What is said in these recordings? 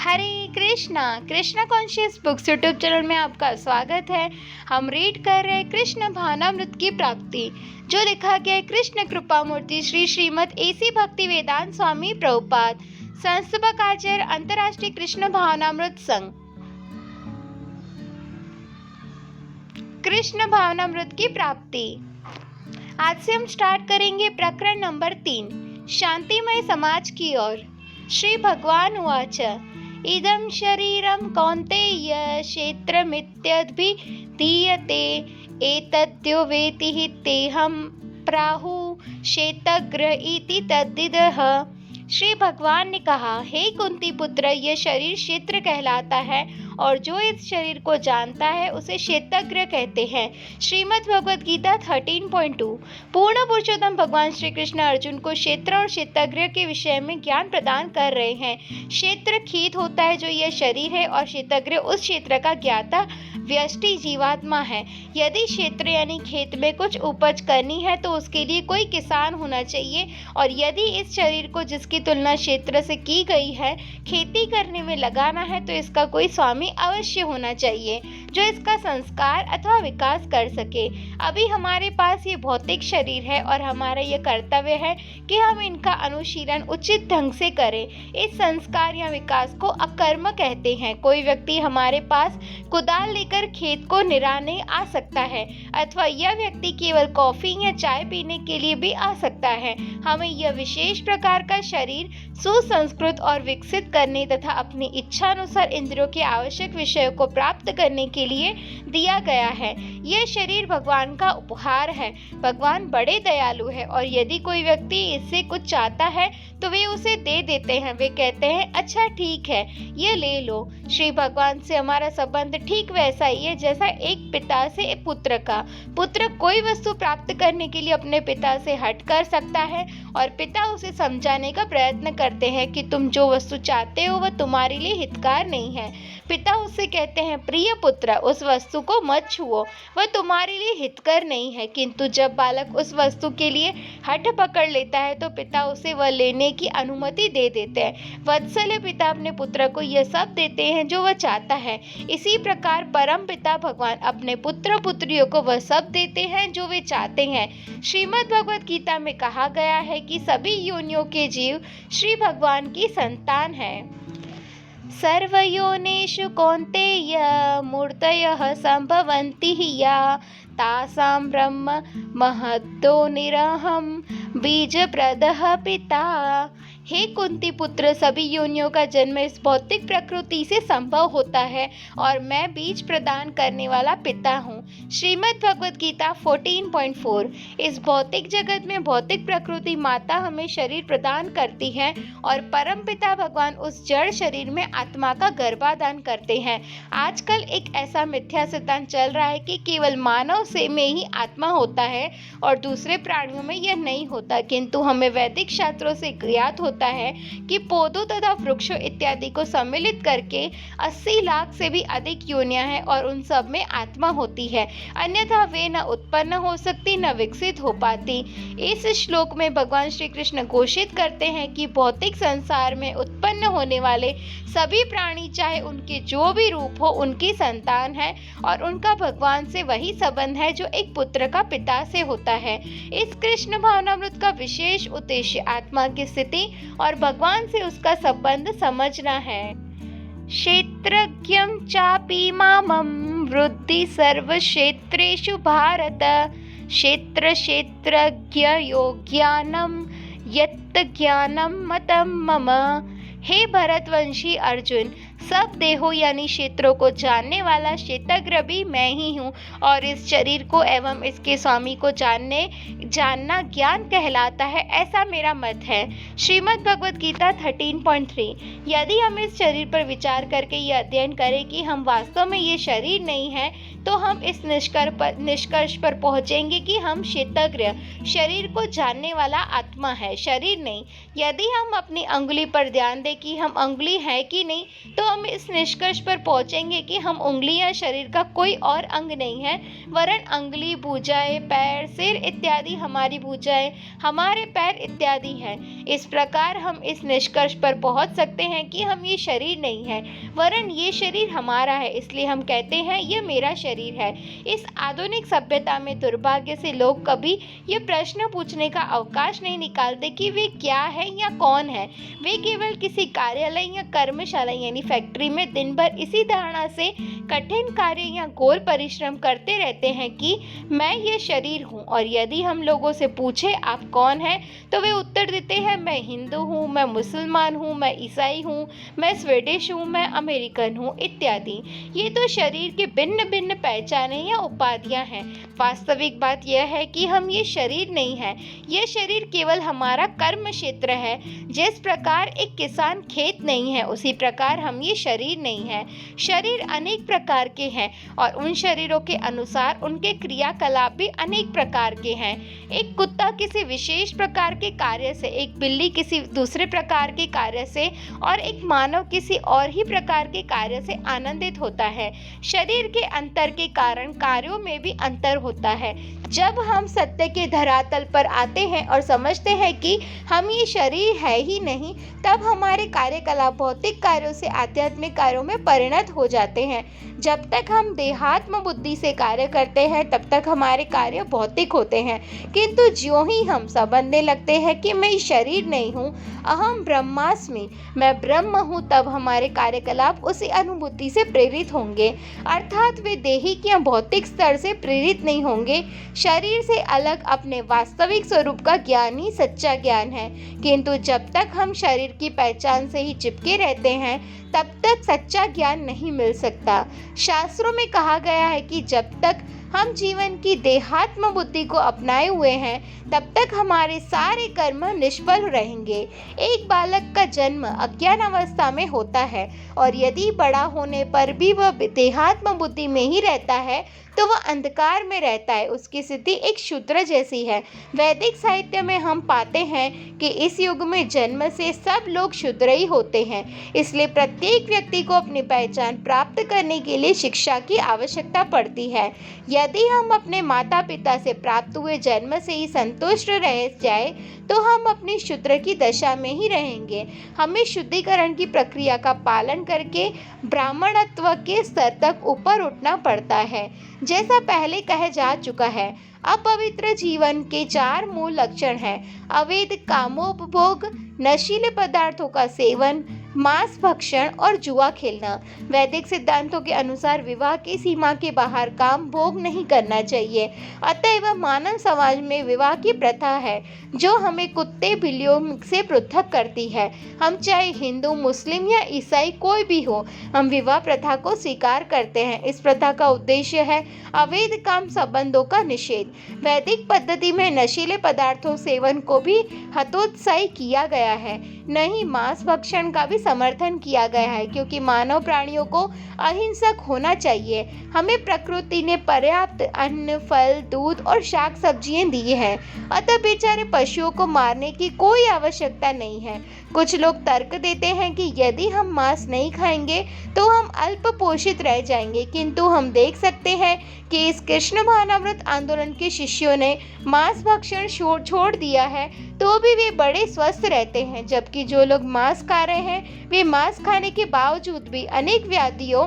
हरे Krishna Krishna conscious books YouTube channel में आपका स्वागत है। हम रीड कर रहे हैं कृष्ण भावनामृत की प्राप्ति, जो लिखा गया है कृष्ण कृपा मूर्ति श्री श्रीमद एसी भक्ति वेदांत स्वामी प्रभुपाद, संस्थापकाचार्य अंतर्राष्ट्रीय कृष्ण भावनामृत संघ। कृष्ण भावनामृत की प्राप्ति। आज से हम स्टार्ट करेंगे प्रकरण नंबर 3, शांतिमय समाज की ओर। श्री भगवान उवाच इदं शरीरं कौन्तेय क्षेत्रमित्यभिधीयते एतद्यो वेति तेहं प्राहुः क्षेत्रज्ञ इति तद्विदः। श्री भगवान ने कहा, हे कुंती पुत्र, यह शरीर क्षेत्र कहलाता है और जो इस शरीर को जानता है उसे क्षेत्रज्ञ कहते हैं। श्रीमद् भगवद गीता 13.2। पूर्ण पुरुषोत्तम भगवान श्री कृष्ण अर्जुन को क्षेत्र और क्षेत्रज्ञ के विषय में ज्ञान प्रदान कर रहे हैं। क्षेत्र खेत होता है जो यह शरीर है, और क्षेत्रज्ञ उस क्षेत्र का ज्ञाता व्यष्टि जीवात्मा है। यदि क्षेत्र यानी खेत में कुछ उपज करनी है तो उसके लिए कोई किसान होना चाहिए, और यदि इस शरीर को जिसकी तुलना क्षेत्र से की गई है खेती करने में लगाना है तो इसका कोई स्वामी अवश्य होना चाहिए जो इसका संस्कार अथवा विकास कर सके। अभी हमारे पास ये भौतिक शरीर है और हमारा यह कर्तव्य है कि हम इनका अनुशीलन उचित ढंग से करें। इस संस्कार या विकास को अकर्म कहते हैं। कोई व्यक्ति हमारे पास कुदाल लेकर खेत को निराने आ सकता है, अथवा यह व्यक्ति केवल कॉफी या चाय पीने के लिए भी आ सकता है। हमें यह विशेष प्रकार का शरीर सुसंस्कृत और विकसित करने तथा अपनी इच्छा अनुसार इंद्रियों के आवश्यक विषयों को प्राप्त करने के लिए दिया गया है। यह शरीर भगवान का उपहार है। भगवान बड़े दयालु है, और यदि कोई व्यक्ति इससे कुछ चाहता है तो वे उसे दे देते हैं। वे कहते हैं, अच्छा ठीक है, ये ले लो। श्री भगवान से हमारा संबंध ठीक वैसा ही है जैसा एक पिता से एक पुत्र का। पुत्र कोई वस्तु प्राप्त करने के लिए अपने पिता से हट कर सकता है, और पिता उसे समझाने का प्रयत्न करते हैं कि तुम जो वस्तु चाहते हो वह तुम्हारे लिए हितकार नहीं है। पिता उससे कहते हैं, प्रिय पुत्र, उस वस्तु को मत छुओ, वह तुम्हारे लिए हितकर नहीं है। किंतु जब बालक उस वस्तु के लिए हठ पकड़ लेता है तो पिता उसे वह लेने की अनुमति दे देते हैं। वत्सल्य पिता अपने पुत्र को यह सब देते हैं जो वह चाहता है। इसी प्रकार परम पिता भगवान अपने पुत्र पुत्रियों को वह सब देते हैं जो वे चाहते हैं। श्रीमद् भगवद गीता में कहा गया है कि सभी योनियों के जीव श्री भगवान की संतान है। सर्वयोनिषु कौन्तेय मूर्तयः सम्भवन्ति या तासां ब्रह्म महतो निरहं बीजप्रदः पिता। हे कुंती पुत्र, सभी योनियों का जन्म इस भौतिक प्रकृति से संभव होता है, और मैं बीज प्रदान करने वाला पिता हूँ। श्रीमद् भगवद गीता 14.4। इस भौतिक जगत में भौतिक प्रकृति माता हमें शरीर प्रदान करती है, और परम पिता भगवान उस जड़ शरीर में आत्मा का गर्भाधान करते हैं। आजकल एक ऐसा मिथ्या सिद्धांत चल रहा है कि केवल मानव से में ही आत्मा होता है और दूसरे प्राणियों में यह नहीं होता, किंतु हमें वैदिक शास्त्रों से ज्ञात होता है कि पौधों तथा वृक्षों इत्यादि को सम्मिलित करके 80 लाख से भी अधिक योनियां हैं, और उन सब में आत्मा होती है, अन्यथा वे न उत्पन्न हो सकती न विकसित हो पाती। इस श्लोक में भगवान श्री कृष्ण घोषित करते हैं कि भौतिक संसार में उत्पन्न होने वाले सभी प्राणी, चाहे उनके जो भी रूप हो, उनकी संतान है, और उनका भगवान से वही संबंध है जो एक पुत्र का पिता से होता है। इस कृष्ण भावनामृत का विशेष उद्देश्य आत्मा की स्थिति और भगवान से उसका संबंध समझना है। क्षेत्रज्ञं चापि मामं वृद्धि सर्व क्षेत्रेषु भारत, क्षेत्र क्षेत्रज्ञयो ज्ञानं यत् ज्ञानं मतं मम। हे भरतवंशी अर्जुन, सब देहों यानी क्षेत्रों को जानने वाला क्षेत्रज्ञ भी मैं ही हूँ, और इस शरीर को एवं इसके स्वामी को जानना ज्ञान कहलाता है, ऐसा मेरा मत है। श्रीमद् भगवद गीता 13.3। यदि हम इस शरीर पर विचार करके यह अध्ययन करें कि हम वास्तव में ये शरीर नहीं है, तो हम इस निष्कर्ष पर पहुँचेंगे कि हम क्षेत्रज्ञ, शरीर को जानने वाला आत्मा है, शरीर नहीं। यदि हम अपनी अंगुली पर ध्यान दें कि हम अंगुली है कि नहीं, तो हम इस निष्कर्ष पर पहुंचेंगे कि हम उंगलियां शरीर का कोई और अंग नहीं है, वरन अंगुली, भुजाएं, पैर, सिर इत्यादि हमारी भुजाएं, हमारे पैर इत्यादि हैं। इस प्रकार हम इस निष्कर्ष पर पहुंच सकते हैं कि हम ये शरीर नहीं है, वरन ये शरीर हमारा है, इसलिए हम कहते हैं यह मेरा शरीर है। इस आधुनिक सभ्यता में दुर्भाग्य से लोग कभी ये प्रश्न पूछने का अवकाश नहीं निकालते कि वे क्या है या कौन है। वे केवल किसी कार्यालय या कर्मशाला यानी फैक्ट्री में दिन भर इसी धारणा से कठिन कार्य या घोर परिश्रम करते रहते हैं कि मैं ये शरीर हूँ, और यदि हम लोगों से पूछे आप कौन हैं, तो वे उत्तर देते हैं मैं हिंदू हूँ, मैं मुसलमान हूँ, मैं ईसाई हूँ, मैं स्वीडिश हूँ, मैं अमेरिकन हूँ इत्यादि। ये तो शरीर की भिन्न भिन्न पहचानें या उपाधियाँ हैं। वास्तविक बात यह है कि हम ये शरीर नहीं है। यह शरीर केवल हमारा कर्म क्षेत्र है। जिस प्रकार एक किसान खेत नहीं है, उसी प्रकार हम ये शरीर नहीं है। शरीर अनेक प्रकार के हैं और उन शरीरों के अनुसार उनके क्रियाकलाप भी अनेक प्रकार के हैं। एक कुत्ता किसी विशेष प्रकार के कार्य से, एक बिल्ली किसी दूसरे प्रकार के कार्य से और एक मानव किसी और ही प्रकार के कार्य से आनंदित होता है। शरीर के अंतर के कारण कार्यों में भी अंतर होता है। जब हम सत्य के धरातल पर आते हैं और समझते हैं कि हम ये शरीर है ही नहीं, तब हमारे कार्यकलाप भौतिक कार्यों से आध्यात्मिक कार्यों में परिणत हो जाते हैं। जब तक हम देहात्म बुद्धि से कार्य करते हैं, तब तक हमारे कार्य भौतिक होते हैं, किंतु ज्यों ही हम समझने लगते हैं कि मैं शरीर नहीं हूँ, अहम ब्रह्मास्मि, मैं ब्रह्म हूँ, तब हमारे कार्यकलाप उसी अनुभूति से प्रेरित होंगे, अर्थात वे देहिक या भौतिक स्तर से प्रेरित नहीं होंगे। शरीर से अलग अपने वास्तविक स्वरूप का ज्ञान ही सच्चा ज्ञान है, किंतु जब तक हम शरीर की पहचान से ही चिपके रहते हैं, तब तक सच्चा ज्ञान नहीं मिल सकता। शास्त्रों में कहा गया है कि जब तक हम जीवन की देहात्म बुद्धि को अपनाए हुए हैं, तब तक हमारे सारे कर्म निष्फल रहेंगे। एक बालक का जन्म अज्ञान अवस्था में होता है और यदि बड़ा होने पर भी वह देहात्म बुद्धि में ही रहता है, तो वह अंधकार में रहता है। उसकी स्थिति एक शूद्र जैसी है। वैदिक साहित्य में हम पाते हैं कि इस युग में जन्म से सब लोग शूद्र ही होते हैं। इसलिए प्रत्येक व्यक्ति को अपनी पहचान प्राप्त करने के लिए शिक्षा की आवश्यकता पड़ती है। यदि हम अपने माता पिता से प्राप्त हुए जन्म से ही संतुष्ट रह जाए, तो हम अपनी शूद्र की दशा में ही रहेंगे। हमें शुद्धिकरण की प्रक्रिया का पालन करके ब्राह्मणत्व के स्तर तक ऊपर उठना पड़ता है। जैसा पहले कहा जा चुका है, अपवित्र जीवन के 4 मूल लक्षण हैं: अवैध कामोपभोग, नशीले पदार्थों का सेवन, मांस भक्षण और जुआ खेलना। वैदिक सिद्धांतों के अनुसार विवाह की सीमा के बाहर काम भोग नहीं करना चाहिए। अतएव मानव समाज में विवाह की प्रथा है जो हमें कुत्ते बिल्लियों से पृथक करती है। हम चाहे हिंदू, मुस्लिम या ईसाई कोई भी हो, हम विवाह प्रथा को स्वीकार करते हैं। इस प्रथा का उद्देश्य है अवैध काम संबंधों का निषेध। वैदिक पद्धति में नशीले पदार्थों सेवन को भी हतोत्साही किया गया है। नहीं, मांस भक्षण का भी समर्थन किया गया है, क्योंकि मानव प्राणियों को अहिंसक होना चाहिए। हमें प्रकृति ने पर्याप्त अन्न, फल, दूध और शाक सब्जियां दी हैं, अतः बेचारे पशुओं को मारने की कोई आवश्यकता नहीं है। कुछ लोग तर्क देते हैं कि यदि हम मांस नहीं खाएंगे तो हम अल्प पोषित रह जाएंगे, किंतु हम देख सकते हैं कि इस कृष्ण भावनामृत आंदोलन के शिष्यों ने मांस भक्षण छोड़ दिया है, तो भी वे बड़े स्वस्थ रहते हैं, जबकि जो लोग मांस खा रहे हैं, वे मांस खाने के बावजूद भी अनेक व्याधियों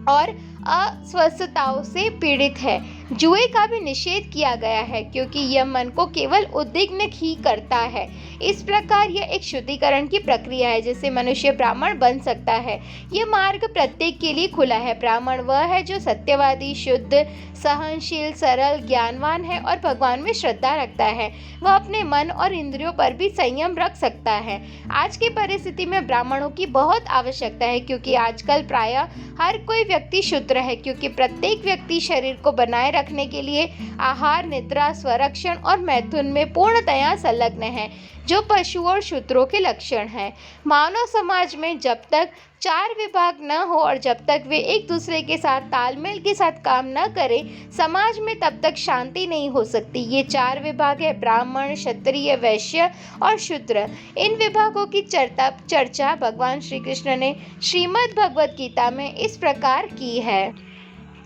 और अस्वस्थताओं से पीड़ित है। जुए का भी निषेध किया गया है, क्योंकि यह मन को केवल उद्विग्न ही करता है। इस प्रकार यह एक शुद्धिकरण की प्रक्रिया है जिससे मनुष्य ब्राह्मण बन सकता है। यह मार्ग प्रत्येक के लिए खुला है। ब्राह्मण वह है जो सत्यवादी, शुद्ध, सहनशील, सरल, ज्ञानवान है और भगवान में श्रद्धा रखता है। वह अपने मन और इंद्रियों पर भी संयम रख सकता है। आज की परिस्थिति में ब्राह्मणों की बहुत आवश्यकता है, क्योंकि आजकल प्रायः हर कोई व्यक्ति शूद्र है, क्योंकि प्रत्येक व्यक्ति शरीर को बनाए रखने के लिए आहार, निद्रा, स्वरक्षण और मैथुन में पूर्णतया संलग्न है, जो पशु और शूद्रों के लक्षण हैं। मानव समाज में जब तक 4 विभाग न हो और जब तक वे एक दूसरे के साथ तालमेल के साथ काम न करें, समाज में तब तक शांति नहीं हो सकती। ये 4 विभाग है ब्राह्मण, क्षत्रिय, वैश्य और शूद्र। इन विभागों की चर्चा भगवान श्री कृष्ण ने श्रीमद् भगवद गीता में इस प्रकार की है।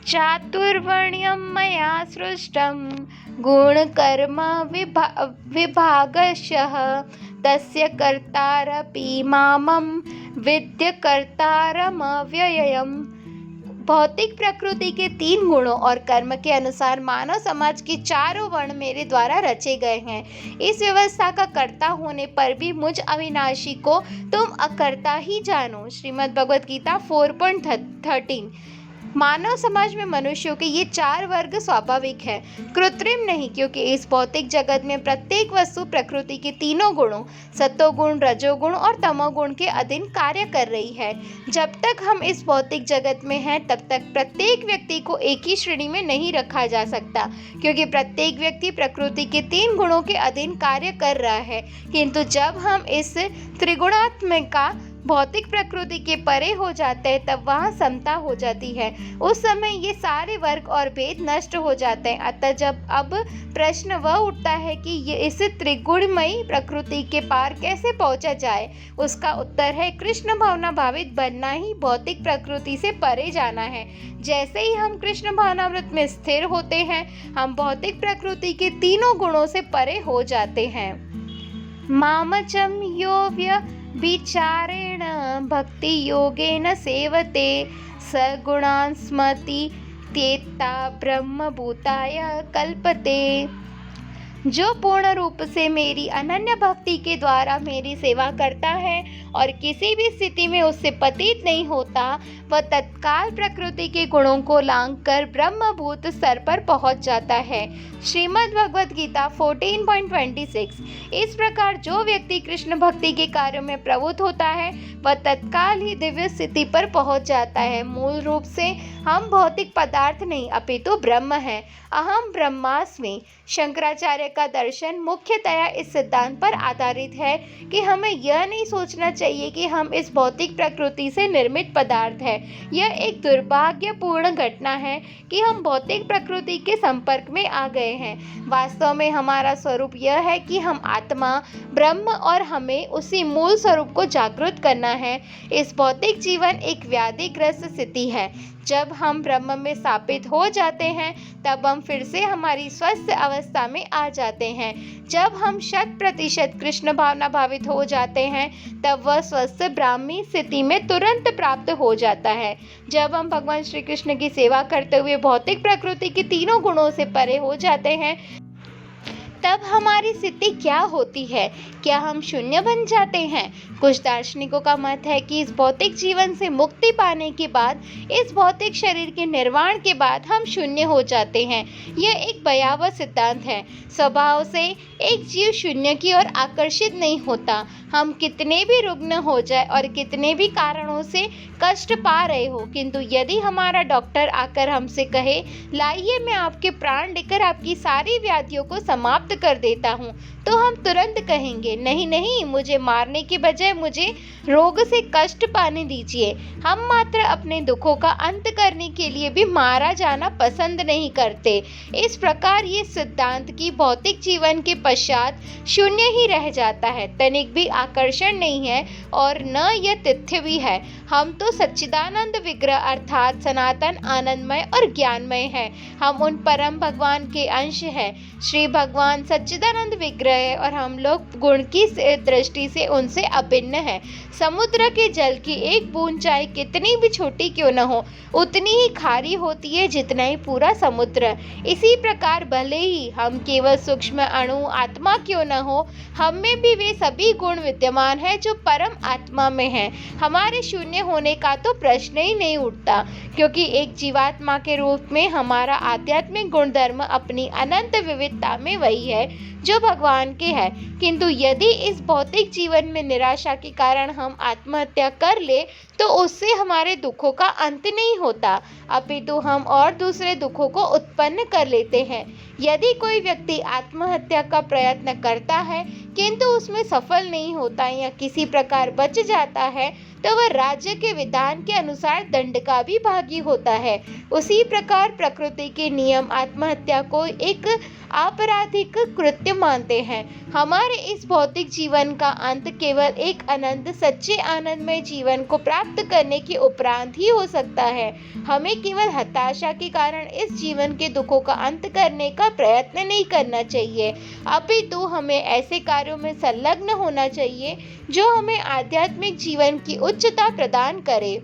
चातुर्वर्ण्यं मया सृष्टं गुणकर्म विभागशः तस्य कर्तारपि मामं विद्य कर्तारमव्ययम्। भौतिक प्रकृति के 3 गुणों और कर्म के अनुसार मानव समाज के 4 वर्ण मेरे द्वारा रचे गए हैं। इस व्यवस्था का कर्ता होने पर भी मुझ अविनाशी को तुम अकर्ता ही जानो। श्रीमद् भगवद गीता 4.13। मानव समाज में मनुष्यों के ये 4 वर्ग स्वाभाविक है, कृत्रिम नहीं, क्योंकि इस भौतिक जगत में प्रत्येक वस्तु प्रकृति के 3 गुणों सत्वगुण, रजोगुण और तमोगुण के अधीन कार्य कर रही है। जब तक हम इस भौतिक जगत में हैं, तब तक प्रत्येक व्यक्ति को एक ही श्रेणी में नहीं रखा जा सकता, क्योंकि प्रत्येक व्यक्ति प्रकृति के 3 गुणों के अधीन कार्य कर रहा है। किंतु जब हम इस त्रिगुणात्मिका भौतिक प्रकृति के परे हो जाते हैं, तब वहाँ समता हो जाती है। उस समय ये सारे वर्ग और भेद नष्ट हो जाते हैं। अतः जब अब प्रश्न वह उठता है कि ये इस त्रिगुणमयी प्रकृति के पार कैसे पहुँचा जाए, उसका उत्तर है कृष्ण भावना भावित बनना ही भौतिक प्रकृति से परे जाना है। जैसे ही हम कृष्ण भावनामृत में स्थिर होते हैं, हम भौतिक प्रकृति के 3 गुणों से परे हो जाते हैं। मामचम यो विचारेण भक्ति योगेन सेवते सगुणान् स्मृति त्येता ब्रह्मभूताय कल्पते। जो पूर्ण रूप से मेरी अनन्य भक्ति के द्वारा मेरी सेवा करता है और किसी भी स्थिति में उससे पतित नहीं होता, वह तत्काल प्रकृति के गुणों को लांघकर ब्रह्मभूत स्तर पर पहुंच जाता है। श्रीमद् भगवद गीता 14.26। इस प्रकार जो व्यक्ति कृष्ण भक्ति के कार्यों में प्रवृत्त होता है, वह तत्काल ही दिव्य स्थिति पर पहुंच जाता है। मूल रूप से हम भौतिक पदार्थ नहीं, अपितु ब्रह्म है। अहम ब्रह्मास्मि। शंकराचार्य का दर्शन मुख्यतया इस सिद्धांत पर आधारित है कि हमें यह नहीं सोचना चाहिए कि हम इस भौतिक प्रकृति से निर्मित पदार्थ है। यह एक दुर्भाग्यपूर्ण घटना है कि हम भौतिक प्रकृति के संपर्क में आ गए हैं। वास्तव में हमारा स्वरूप यह है कि हम आत्मा ब्रह्म और हमें उसी मूल स्वरूप को जागृत करना है। इस भौतिक जीवन एक व्याधिग्रस्त स्थिति है। जब हम ब्रह्म में स्थापित हो जाते हैं, तब हम फिर से हमारी स्वस्थ अवस्था में आ जाते हैं। जब हम 100% कृष्ण भावना भावित हो जाते हैं, तब वह स्वस्थ ब्राह्मी स्थिति में तुरंत प्राप्त हो जाता है। जब हम भगवान श्री कृष्ण की सेवा करते हुए भौतिक प्रकृति के 3 गुणों से परे हो जाते हैं, तब हमारी स्थिति क्या होती है? क्या हम शून्य बन जाते हैं? कुछ दार्शनिकों का मत है कि इस भौतिक जीवन से मुक्ति पाने के बाद, इस भौतिक शरीर के निर्वाण के बाद हम शून्य हो जाते हैं। यह एक भयावह सिद्धांत है। स्वभाव से एक जीव शून्य की ओर आकर्षित नहीं होता। हम कितने भी रुग्ण हो जाए और कितने भी कारणों से कष्ट पा रहे हो, किंतु यदि हमारा डॉक्टर आकर हमसे कहे, लाइए मैं आपके प्राण लेकर आपकी सारी व्याधियों को समाप्त कर देता हूँ, तो हम तुरंत कहेंगे, नहीं नहीं, मुझे मारने के बजाय मुझे रोग से कष्ट पाने दीजिए। हम मात्र अपने दुखों का अंत करने के लिए भी मारा जाना पसंद नहीं करते। इस प्रकार ये सिद्धांत की भौतिक जीवन के पश्चात शून्य ही रह जाता है, तनिक भी आकर्षण नहीं है और न यह तथ्य भी है। हम तो सच्चिदानंद विग्रह अर्थात सनातन, आनंदमय और ज्ञानमय है। हम उन परम भगवान के अंश हैं। श्री भगवान सच्चिदानंद विग्रह है और हम लोग गुण की दृष्टि से उनसे अभिन्न है। समुद्र के जल की एक बूंद चाहे कितनी भी छोटी क्यों न हो, उतनी ही खारी होती है जितना ही पूरा समुद्र। इसी प्रकार भले ही हम केवल सूक्ष्म अणु आत्मा क्यों न हो, हम में भी वे सभी गुण विद्यमान है जो परम आत्मा में है। हमारे शून्य होने का तो प्रश्न ही नहीं उठता, क्योंकि एक जीवात्मा के रूप में हमारा आध्यात्मिक गुणधर्म अपनी अनंत विविधता में वही है जो भगवान के हैं। किंतु यदि इस भौतिक जीवन में निराशा के कारण हम आत्महत्या कर ले तो उससे हमारे दुखों का अंत नहीं होता, अपितु हम और दूसरे दुखों को उत्पन्न कर लेते हैं। यदि कोई व्यक्ति आत्महत्या का प्रयत्न करता है किंतु उसमें सफल नहीं होता या किसी प्रकार बच जाता है तो वह राज्य के विधान के अनुसार दंड का भी भागी होता है। उसी प्रकार प्रकृति के नियम आत्महत्या को एक आपराधिक कृत्य मानते हैं। हमारे इस भौतिक जीवन का अंत केवल एक अनंत सच्चे आनंदमय जीवन को प्राप्त करने के उपरांत ही हो सकता है। हमें केवल हताशा के कारण इस जीवन के दुखों का अंत करने का प्रयत्न नहीं करना चाहिए, अपितु हमें ऐसे कार्यों में संलग्न होना चाहिए जो हमें आध्यात्मिक जीवन की उच्चता प्रदान करे।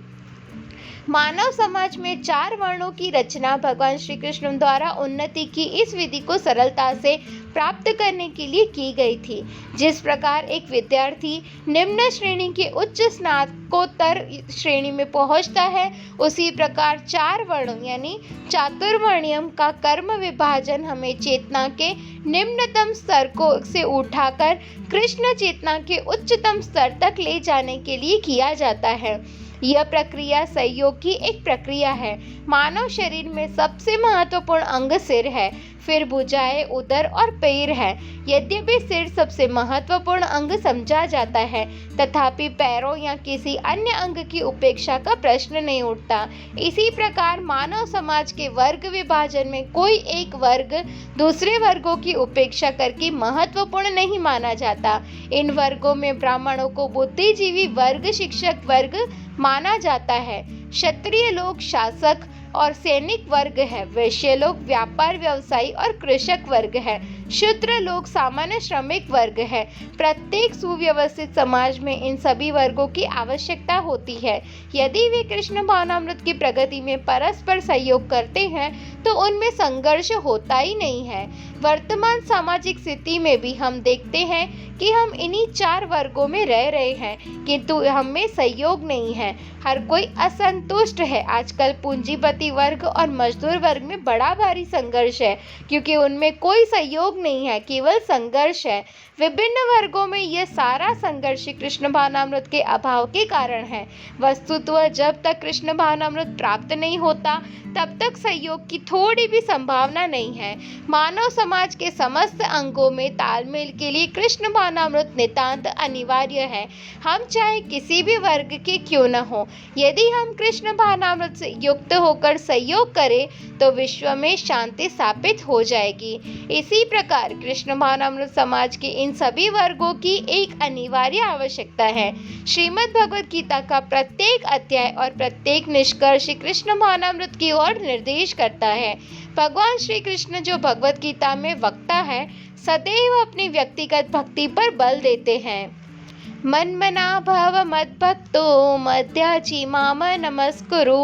मानव समाज में 4 वर्णों की रचना भगवान श्री कृष्ण द्वारा उन्नति की इस विधि को सरलता से प्राप्त करने के लिए की गई थी। जिस प्रकार एक विद्यार्थी निम्न श्रेणी के उच्च स्नातकोत्तर श्रेणी में पहुंचता है, उसी प्रकार 4 वर्णों यानी चातुर्वर्ण्यम का कर्म विभाजन हमें चेतना के निम्नतम स्तर को से उठाकर कृष्ण चेतना के उच्चतम स्तर तक ले जाने के लिए किया जाता है। यह प्रक्रिया सहयोग की एक प्रक्रिया है। मानव शरीर में सबसे महत्वपूर्ण अंग सिर है, फिर भुजाएं, उदर और पैर है। यद्यपि सिर सबसे महत्वपूर्ण अंग समझा जाता है, तथापि पैरों या किसी अन्य अंग की उपेक्षा का प्रश्न नहीं उठता। इसी प्रकार मानव समाज के वर्ग विभाजन में कोई एक वर्ग दूसरे वर्गों की उपेक्षा करके महत्वपूर्ण नहीं माना जाता। इन वर्गों में ब्राह्मणों को बुद्धिजीवी वर्ग, शिक्षक वर्ग माना जाता है। क्षत्रिय लोग शासक और सैनिक वर्ग है, वैश्य लोग व्यापार व्यवसायी और कृषक वर्ग है, शूद्र लोग सामान्य श्रमिक वर्ग है। प्रत्येक सुव्यवस्थित समाज में इन सभी वर्गों की आवश्यकता होती है। यदि वे कृष्ण भावनामृत की प्रगति में परस्पर सहयोग करते हैं तो उनमें संघर्ष होता ही नहीं है। वर्तमान सामाजिक स्थिति में भी हम देखते हैं कि हम इन्हीं 4 वर्गों में रह रहे हैं किंतु हम में सहयोग नहीं है। हर कोई असंतुष्ट है। आजकल पूंजीपति वर्ग और मजदूर वर्ग में बड़ा भारी संघर्ष है क्योंकि उनमें कोई सहयोग नहीं है, केवल संघर्ष है। विभिन्न वर्गों में यह सारा संघर्ष कृष्ण भावनामृत के अभाव के कारण है। वस्तुतः जब तक कृष्ण भावनामृत प्राप्त नहीं होता तब तक सहयोग की थोड़ी भी संभावना नहीं है। मानव समाज के समस्त अंगों में तालमेल के लिए कृष्ण भावनामृत नितांत अनिवार्य है, हम चाहे किसी भी वर्ग के क्यों न हो। यदि हम कृष्ण भावनामृत से युक्त होकर सहयोग करें तो विश्व में शांति स्थापित हो जाएगी। इसी प्रकार कृष्ण भावनामृत समाज के इन सभी वर्गों की एक अनिवार्य आवश्यकता है। श्रीमद् भगवद गीता का प्रत्येक अध्याय और प्रत्येक निष्कर्ष कृष्ण भावनामृत की ओर निर्देश करता है। भगवान श्री कृष्ण जो भगवद गीता में वक्ता है, सदैव अपनी व्यक्तिगत भक्ति पर बल देते हैं। मन्मना भव मद्भक्तो मध्याची माम नमस्कुरु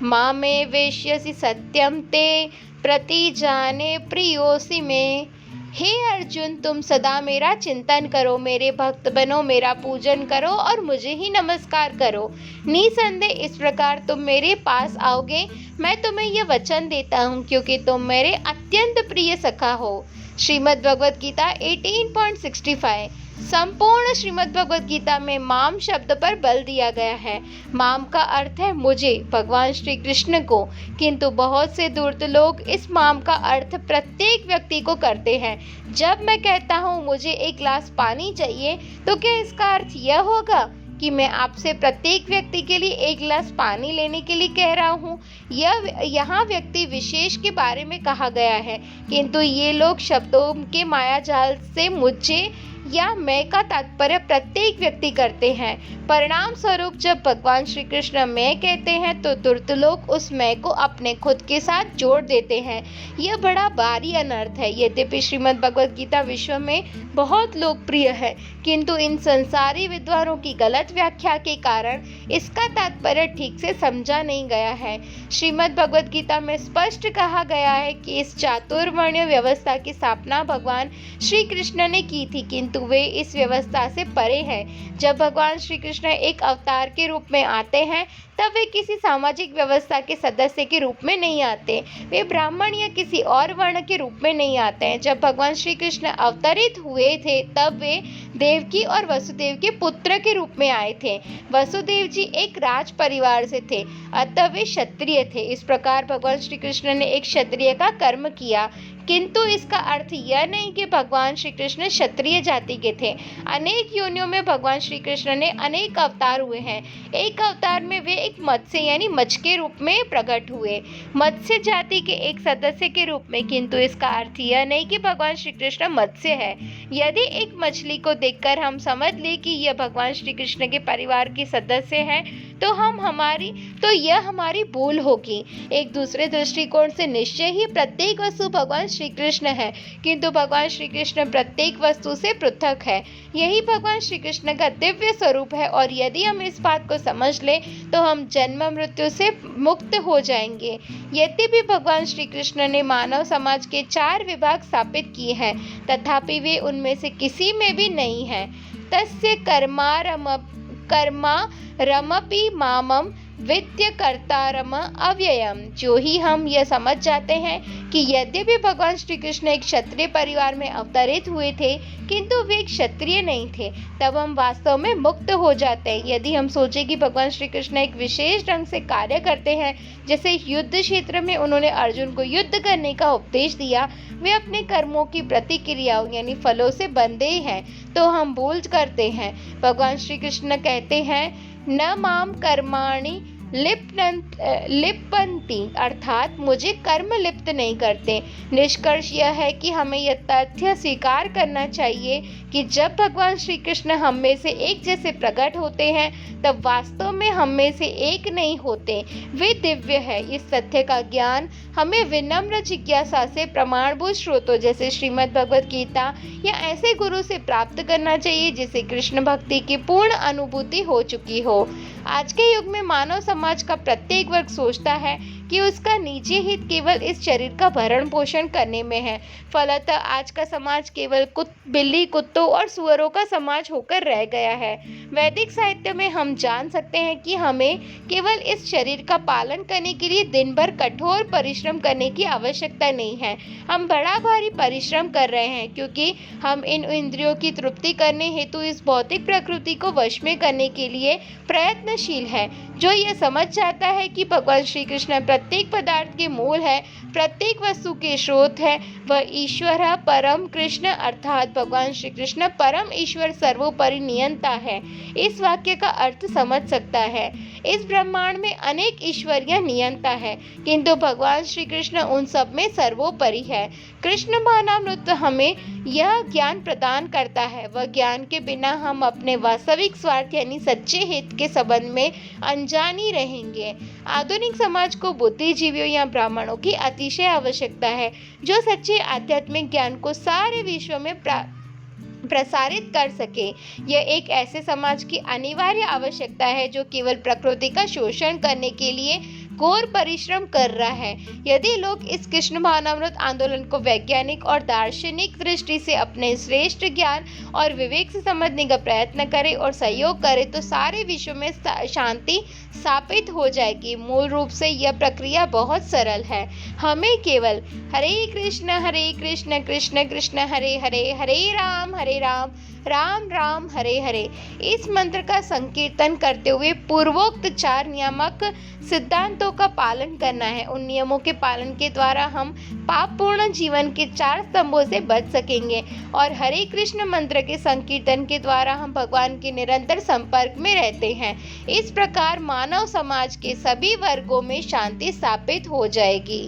मामे वेश्यसि सत्यम ते प्रतिजाने प्रियोसि में। हे अर्जुन, तुम सदा मेरा चिंतन करो, मेरे भक्त बनो, मेरा पूजन करो और मुझे ही नमस्कार करो। निसंदेह इस प्रकार तुम मेरे पास आओगे। मैं तुम्हें यह वचन देता हूँ क्योंकि तुम मेरे अत्यंत प्रिय सखा हो। श्रीमद् भगवद गीता 18.65। संपूर्ण श्रीमद् भगवद गीता में माम शब्द पर बल दिया गया है। माम का अर्थ है मुझे, भगवान श्री कृष्ण को, किंतु बहुत से धूर्त लोग इस माम का अर्थ प्रत्येक व्यक्ति को करते हैं। जब मैं कहता हूँ मुझे एक गिलास पानी चाहिए तो क्या इसका अर्थ यह होगा कि मैं आपसे प्रत्येक व्यक्ति के लिए एक गिलास पानी लेने के लिए कह रहा हूँ? यहाँ व्यक्ति विशेष के बारे में कहा गया है, किंतु ये लोग शब्दों के मायाजाल से मुझे या मैं का तात्पर्य प्रत्येक व्यक्ति करते हैं। परिणाम स्वरूप जब भगवान श्री कृष्ण मैं कहते हैं तो दुर्त लोग उस मैं को अपने खुद के साथ जोड़ देते हैं। यह बड़ा भारी अनर्थ है। यद्यपि श्रीमद् भगवद गीता विश्व में बहुत लोकप्रिय है, किंतु इन संसारी विद्वानों की गलत व्याख्या के कारण इसका तात्पर्य ठीक से समझा नहीं गया है। श्रीमद् भगवद गीता में स्पष्ट कहा गया है कि इस चातुर्वर्ण्य व्यवस्था की स्थापना भगवान श्री कृष्ण ने की थी, किंतु किंतु वे इस व्यवस्था से परे हैं। जब भगवान श्री कृष्ण एक अवतार के रूप में आते हैं तब वे किसी सामाजिक व्यवस्था के सदस्य के रूप में नहीं आते। वे ब्राह्मण या किसी और वर्ण के रूप में नहीं आते हैं। जब भगवान श्री कृष्ण अवतरित हुए थे तब वे देवकी और वसुदेव के पुत्र के रूप में आए थे। वसुदेव जी एक राज परिवार से थे, अतः वे क्षत्रिय थे। इस प्रकार भगवान श्री कृष्ण ने एक क्षत्रिय का कर्म किया, किंतु इसका अर्थ यह नहीं कि भगवान श्री कृष्ण क्षत्रिय जाति के थे। अनेक योनियों में भगवान श्री कृष्ण ने अनेक अवतार हुए हैं। एक अवतार में वे एक मत्स्य यानी मच्छ के रूप में प्रकट हुए, मत्स्य जाति के एक सदस्य के रूप में, किंतु इसका अर्थ यह नहीं कि भगवान श्री कृष्ण मत्स्य है। यदि एक मछली को देखकर हम समझ ले कि यह भगवान श्री कृष्ण के परिवार की सदस्य है तो यह हमारी भूल होगी। एक दूसरे दृष्टिकोण से निश्चय ही प्रत्येक वस्तु भगवान श्री कृष्ण है, किंतु भगवान श्री कृष्ण प्रत्येक वस्तु से पृथक है। यही भगवान श्री कृष्ण का दिव्य स्वरूप है, और यदि हम इस बात को समझ ले तो हम जन्म मृत्यु से मुक्त हो जाएंगे। यद्यपि भगवान श्री कृष्ण ने मानव समाज के 4 विभाग स्थापित किए हैं, तथापि वे उनमें से किसी में भी नहीं है। तस्य कर्मा रमपि मामम विद्य कर्तारम अव्ययम। जो ही हम यह समझ जाते हैं कि यद्यपि भगवान श्री कृष्ण एक क्षत्रिय परिवार में अवतरित हुए थे, किंतु वे क्षत्रिय नहीं थे, तब हम वास्तव में मुक्त हो जाते हैं। यदि हम सोचें कि भगवान श्री कृष्ण एक विशेष ढंग से कार्य करते हैं, जैसे युद्ध क्षेत्र में उन्होंने अर्जुन को युद्ध करने का उपदेश दिया, वे अपने कर्मों की प्रतिक्रियाओं यानी फलों से बंधे हैं, तो हम भूल करते हैं। भगवान श्री कृष्ण कहते हैं न माम कर्माणि लिप्पन्ति, अर्थात मुझे कर्म लिप्त नहीं करते। निष्कर्ष यह है कि हमें यह तथ्य स्वीकार करना चाहिए कि जब भगवान श्री कृष्ण हम में से एक जैसे प्रकट होते हैं तब वास्तव में हम में से एक नहीं होते, वे दिव्य है। इस तथ्य का ज्ञान हमें विनम्र जिज्ञासा से प्रमाणभूत स्रोतों जैसे श्रीमद् भगवद गीता या ऐसे गुरु से प्राप्त करना चाहिए जिसे कृष्ण भक्ति की पूर्ण अनुभूति हो चुकी हो। आज के युग में मानव समाज का प्रत्येक वर्ग सोचता है कि उसका निजी हित केवल इस शरीर का भरण पोषण करने में है। फलतः आज का समाज केवल बिल्ली, कुत्तों और सुअरों का समाज होकर रह गया है। वैदिक साहित्य में हम जान सकते हैं कि हमें केवल इस शरीर का पालन करने के लिए दिन भर कठोर परिश्रम करने की आवश्यकता नहीं है। हम बड़ा भारी परिश्रम कर रहे हैं क्योंकि हम इन इंद्रियों की तृप्ति करने हेतु इस भौतिक प्रकृति को वश में करने के लिए प्रयत्नशील है। जो यह समझ जाता है कि भगवान श्री कृष्ण प्रत्येक पदार्थ के मूल है, प्रत्येक वस्तु के स्रोत है, वह ईश्वर परम कृष्ण अर्थात भगवान श्री कृष्ण परम ईश्वर सर्वोपरि नियंता है, इस वाक्य का अर्थ समझ सकता है। इस ब्रह्मांड में अनेक ईश्वरीय नियंता है, किंतु भगवान श्री कृष्ण उन सब में सर्वोपरि है। कृष्ण भावनामृत हमें यह ज्ञान प्रदान करता है। वह ज्ञान के बिना हम अपने वास्तविक स्वार्थ यानी सच्चे हित के संबंध में अनजान ही रहेंगे। आधुनिक समाज को बुद्धिजीवियों या ब्राह्मणों की अतिशय आवश्यकता है जो सच्चे आध्यात्मिक ज्ञान को सारे विश्व में प्रसारित कर सके। यह एक ऐसे समाज की अनिवार्य आवश्यकता है जो केवल प्रकृति का शोषण करने के लिए घोर परिश्रम कर रहा है। यदि लोग इस कृष्ण भावनामृत आंदोलन को वैज्ञानिक और दार्शनिक दृष्टि से अपने श्रेष्ठ ज्ञान और विवेक से समझने का प्रयत्न करें और सहयोग करें तो सारे विश्व में शांति स्थापित हो जाएगी। मूल रूप से यह प्रक्रिया बहुत सरल है। हमें केवल हरे कृष्ण कृष्ण कृष्ण हरे हरे, हरे राम राम राम हरे हरे इस मंत्र का संकीर्तन करते हुए पूर्वोक्त 4 नियामक सिद्धांतों का पालन करना है। उन नियमों के पालन के द्वारा हम पापपूर्ण जीवन के 4 स्तंभों से बच सकेंगे और हरे कृष्ण मंत्र के संकीर्तन के द्वारा हम भगवान के निरंतर संपर्क में रहते हैं। इस प्रकार मानव समाज के सभी वर्गों में शांति स्थापित हो जाएगी।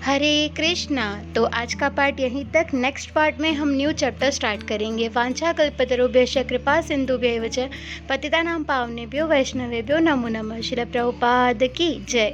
हरे कृष्णा। तो आज का पार्ट यहीं तक। नेक्स्ट पार्ट में हम न्यू चैप्टर स्टार्ट करेंगे। वांछा कल्पतरुभ्यश्च कृपा सिंधुभ्यैव च पतितानां पावनेभ्यो वैष्णवेभ्यो नमो नमः। श्रील प्रभुपाद की जय।